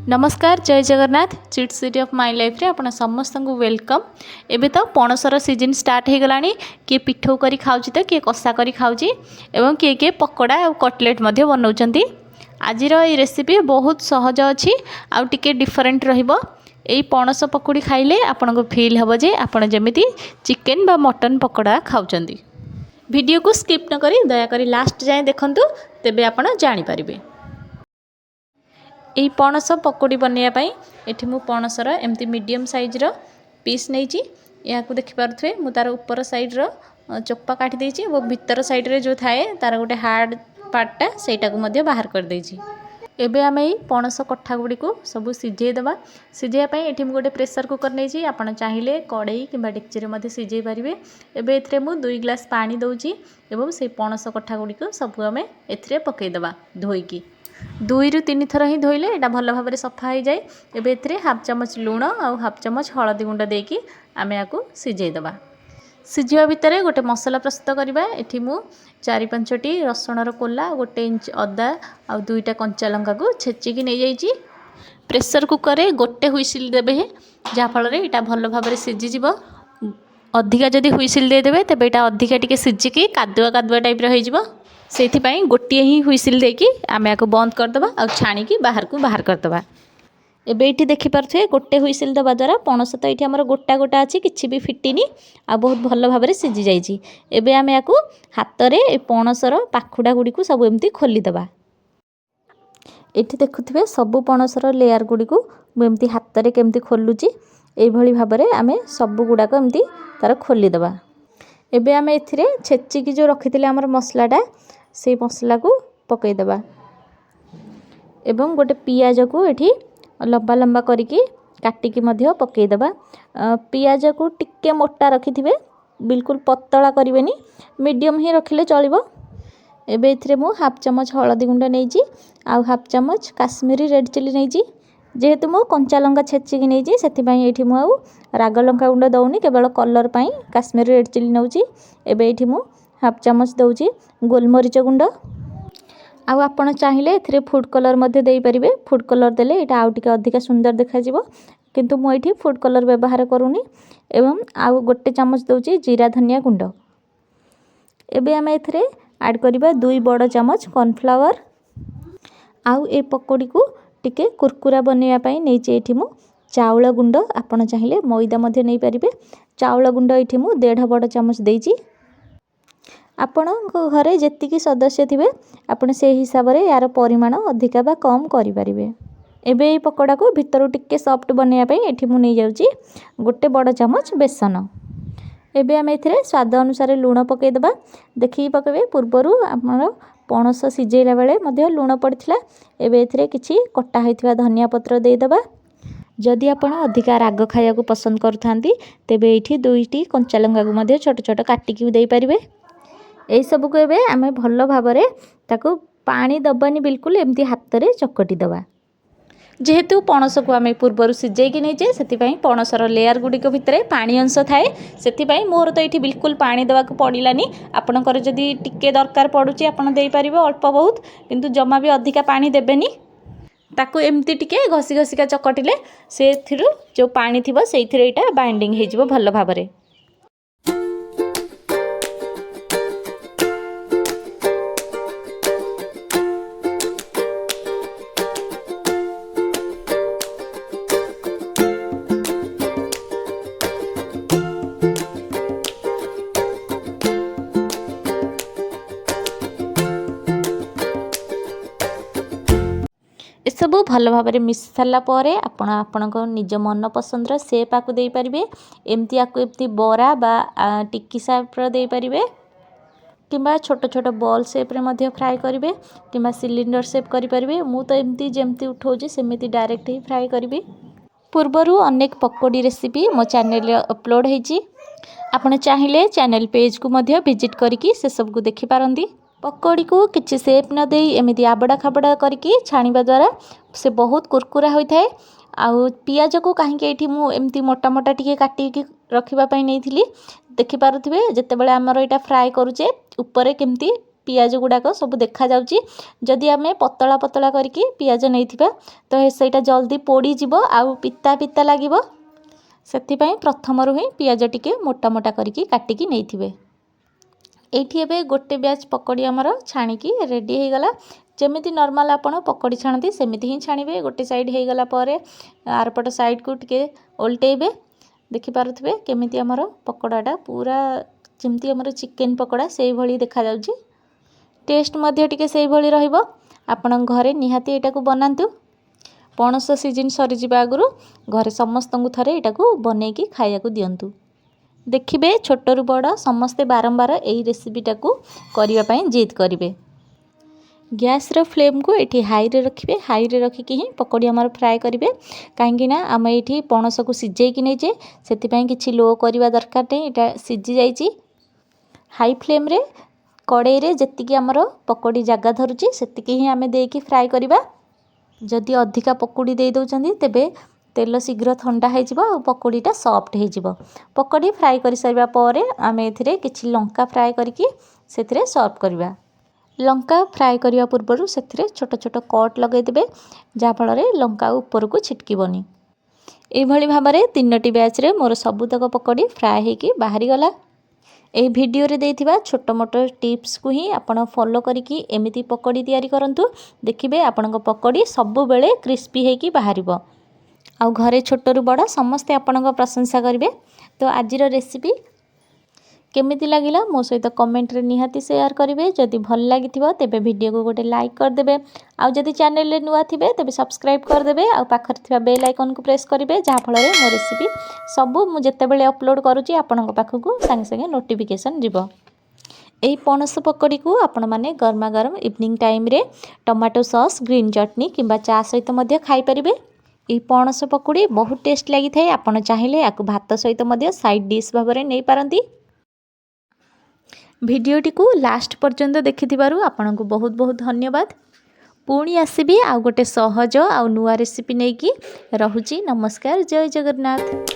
नमस्कार जय Jagannath chit city of my life रे आपण समस्त को वेलकम। एबे तो पणसर सीजन स्टार्ट हो गलानी। किए पिठौ करी खाउची तो किए कषा करी खाउची एवं किए किए पकोड़ा और कटलेट मध्य बनाउचंती। आजिर ये रेसिपी बहुत सहज अच्छी आउ टिके डिफरेंट रहिबो। एई पणस पकोड़ी खाइले आपन को फील हबो जे आपन जेमिति चिकन बा मटन पकोड़ा खाउचंती। वीडियो को स्किप न करी दया करी लास्ट जाए देखंतु तेबे आपन जानि परिबे। यही पणस पकोड़ी बनवाई एठी मु पणसर एमती मीडियम साइज रो पीस नहीं या देखिपे मु तार ऊपर साइड रो चोपा काटी देछि वो भीतर साइड रे जो थाए तार गोटे हार्ड पार्टटा सेटा को मध्य बाहर कर देछि। एबे आमे ई पणस कट्ठा गुडी को सब सिझे देबा। सिझे पई एठी मु गोटे प्रेशर कुकर नेछि आपण चाहिले कड़ाई किबा डेक्ची रे मध्य सिझे परिबे। एबे एथरे मु 2 ग्लास पानी दउछि एवं से पणस कट्ठा गुडी को सब आमे एथरे पकै देबा धोईकी 2 रु 3 थर ही धोइले एटा भल भाव में सफा हो जाए। एबे एथरे हाफ चमच लूण और हाफ चमच हलदी गुंड देकी आमे आकु सिझे देबा। सिझिवा भितर गोटे मसला प्रस्तुत करबा। एठी मु 4-5टी रसुणर कोला 1 इंच अदा और 2टा कंचा लंका को छेचिकी नहीं जाइछि। प्रेशर कुकर रे गोटे हुइसिल देबे जा फल रे एटा भल भाव में सिझि जिवो। अधिका जदि हुइसिल दे देबे तबे एटा अधिका टिके सिझिकी कादुआ कादुआ टाइप रे होई जिवो। सेथि पई गोटिए ही हुइसिल देकी आमे आको बंद कर दबा और छाणी की बाहर कर दबा। एबे एठी देखि परथे गोटे हुइसिल दबा द्वारा पणस तो एठी हमर गोटा गोटा अछि किछि भी फिटिनी आ बहुत भल भाव में सिझि जाइछि। एबे आमे आको हाथ रे ए पणसर पाखुडा गुडी को सब एमती खोली दबा। एठी देखुथिबे सब पणसर लेयर गुडी को एमती हाथ रे केमती खोलुची एई भली भाव रे आमे सब गुडा को एमती तार खोली दबा। एबे आमे एथिरे छेची की जो रखिथिले हमर मसलाटा से मसला को पकई दबा एवं गोटे पियाज को एठी लंबा लंबा करिकी काटिकी मध्य पकई दबा। पियाज को टिके मोटा रखिथिबे बिल्कुल पतला करिवेनी मीडियम ही रखिले चलिबो। एबे एथिरे मु हाफ चमच हळदी गुंड नेइची आ हाफ चमच काश्मीरी रेड चिली नेइची। जेहेतु मु कंचा लंका छेचिकी नेइची सेति पई एठी मु आ राग लंका गुंड दउनी केवल कलर पई काश्मीरी रेड चिली नउची। एबे एठी मु हाफ चमच दउची गोलमरीच गुंड आउ आपण चाहिले एथिरे फूड कलर मध्ये देई परिबे। फूड कलर देले एटा आउ टिके अधिक सुंदर देखा जिवो किंतु मु एठी फूड कलर व्यवहार करूनी। एवं आउ गोटे चमच दउची जीरा धनिया गुंड। एबे हम एथिरे ऐड करिबा 2 बड़ चमच कॉर्नफ्लावर आउ ए पकोड़ी को टिके कुरकुरा बनैया पई नेइचे एठी मु चाउल गुंड आपण चाहिले मैदा मध्ये नै परिबे। चाउल गुंड एठी मु 1.5 बड़ चमच देइची। आपण घरे जेतिकी सदस्य थिबे आपण से हिसाब रे यार परिमाण अधिका बा कम करि परिबे। एबे ए पकोड़ा को भितरु टिके सॉफ्ट बनैया पई एठी मु नै जाउची गोटे बड़ चमच बेसन। एबे हम एथिरे स्वाद अनुसार लूण पकै दबा। देखि पकेबे पूर्वरु हमर पणस सिझेला बेले मध्ये लूण पड़थिला। एबे एथिरे किछि कटा होइथिबा धनिया पत्र दे दबा। जदि आपण अधिका राग खाया को पसंद करथांती तेबे एठी 2टी कंचा लंका को मध्ये छोट छोट काटिकी देई परिबे। एई सब को एबे आमे भल्लो भाबरे ताको पानी दबानी बिल्कुल एमती हाथ रे चकटी दबा। जेहेतु पणस को आमे पूर्वरु सिझेई कि नेजे सेति पई पणसर लेयर गुडी को भितरे पानी अंश थाए सेति पई मोर तो एठी बिल्कुल पानी दबा को पडिलानी। आपनकर जदि टिके दरकार पडुची आपण देई परिबो अल्प बहुत किंतु जमा भी अधिका पानी देबेनी। ताको एमती टिके घसी घसिका चकटिले सेथिरु जो पानी थिबो सेइथिरे एटा बाइंडिंग हे जिवो भल्लो भाबरे। सबू भल भाव में मिस सारा पर आपण निज मन पसंद सेप आकु दे पारिबे। एमती आकु एमती बरा बा टिक्की शेप रो दे पारिबे किंबा छोट छोट बॉल शेप रे मध्ये फ्राई करिवे किंबा सिलिंडर शेप करि परिबे। मु तो एमती जेमती उठौची सेमिति डायरेक्ट ही फ्राई करिवे। पूर्वरु अनेक पकोड़ी रेसिपी मो चैनल रे अपलोड हेची। आपण चाहिले चैनल पेज को मध्ये विजिट करिकी से सब को देखि पारंदी। पकोड़ी को किछि शेप न देई एमिति आबड़ा खाबड़ा करिकी छाणीबा द्वारा से बहुत कुरकुरा होइथाय। आउ पियाज को कहीं एठी मु एमती मोटा मोटा टिके काटी रखिबा पई नैथिली। देखि पारुथिबे जेतेबेले हमर एटा फ्राई करूचे ऊपर केमती पियाज गुड़ाक सब देखा जाउची। जदि आमे पतला पतला करके पियाज नैथिबा तो सेटा जल्दी पोड़ी जिवो आउ पिता पिता लागिवो। सेथिपाई प्रथमरु ही पियाज टिके मोटा मोटा करके काटिकी नैथिबे। एठी एबे गोटे ब्याच पकोड़ी आमर छाणिकी रेडी हो गला। जमिति नॉर्मल आपण पकोड़ी छाणती सेमिति ही छाणिबे। गोटे साइड हो गला परे आरपट साइड को टिके ओल्टेइबे। देखि पारुथबे केमिति आमर पकोड़ाटा पूरा जेमति आमर चिकेन पकोड़ा सेही भली देखा जाउची। टेस्ट मध्य टिके सेही भली रहिबो। आपण घरे निहाती एटाकू बनांतु। पणस सीजन सरी जिबा आगुरु घरे समस्तंकु थरे एटाकू बनेकी खाइयाकू दियंतु। देखिबे छोटरू बड़ समस्ते बारंबार एही रेसिपीटाकू करिवा पई जिद करिवे। गैस रो फ्लेम को एठी हाई रे रखिबे। हाई रे रखिकी ही पकोड़ी आमर फ्राए करिवे। काहेकि ना आम एठी पणस को सिझेई कि नै जे सेति पई किछि लो करिवा दरकार नै। एटा सिझी जाईची। हाई फ्लेम रे कड़ाई रे जेतिकी आमर पकोड़ी जगह धरुची सेतिकी ही आमे देकी फ्राए करिवा। जदि अधिका पकोड़ी दे दउचंदी तेबे तेल शीघ्र ठंडा हो जिवो और पकोड़ीटा सॉफ्ट हो जिवो। पकोड़ी फ्राए कर सारिबा परे आमे एथिरे किछि लंका फ्राए करके सेथिरे सर्व करिवा। लंका फ्राए करिया पूर्वरु सेथिरे छोट छोट कट लगै देबे जा फल रे लंका ऊपर को छिटकीबनी। एई भली भाबरे 3टी बैच रे मोर सबुतक पकोड़ी फ्राए हेकी बाहरी गला। एई वीडियो रे देथिबा छोट मोट टिप्स को ही आपण फॉलो करिकी एमिति पकोड़ी तैयारी करंतु। देखिबे आपनक पकोड़ी सबु बेले क्रिस्पी हेकी बाहरिबो। आउ घरे छोटरू बड़ समस्ते आपनक प्रशंसा करिवे। तो आजिर रेसिपी केमिति लागिला मो सहित कमेंट रे निहाती शेयर करिवे। जदि भल लागिथिबो तेबे वीडियो को गोटे लाइक कर देबे। आउ जदि चैनल रे नुआ थिबे तेबे सब्सक्राइब कर देबे। आउ पाखर थिबा बेल आइकन को प्रेस करिवे जहा फल रे मो रेसिपी सबु मु जत्ते बेले अपलोड करूची आपनक पाखकू संगे संगे नोटिफिकेशन जिवो। एई पणस पकोड़ी को आपण माने गरमा गरम इवनिंग टाइम रे टमाटो सॉस ग्रीन चटनी किंबा चा सहित मध्य खाई परिबे। एई पणस पकोड़ी बहुत टेस्ट लागि थाए। आपण चाहिले याकू भात सहित मध्य साइड डिश भाबरे नै पारंती। भिडियोटी को लास्ट पर्यंत देखिथिबारु आपनकू बहुत बहुत धन्यवाद। पुणी आसीबी आ गोटे सहज आ नुआ रेसिपी नै की रहुची। नमस्कार, जय जगन्नाथ।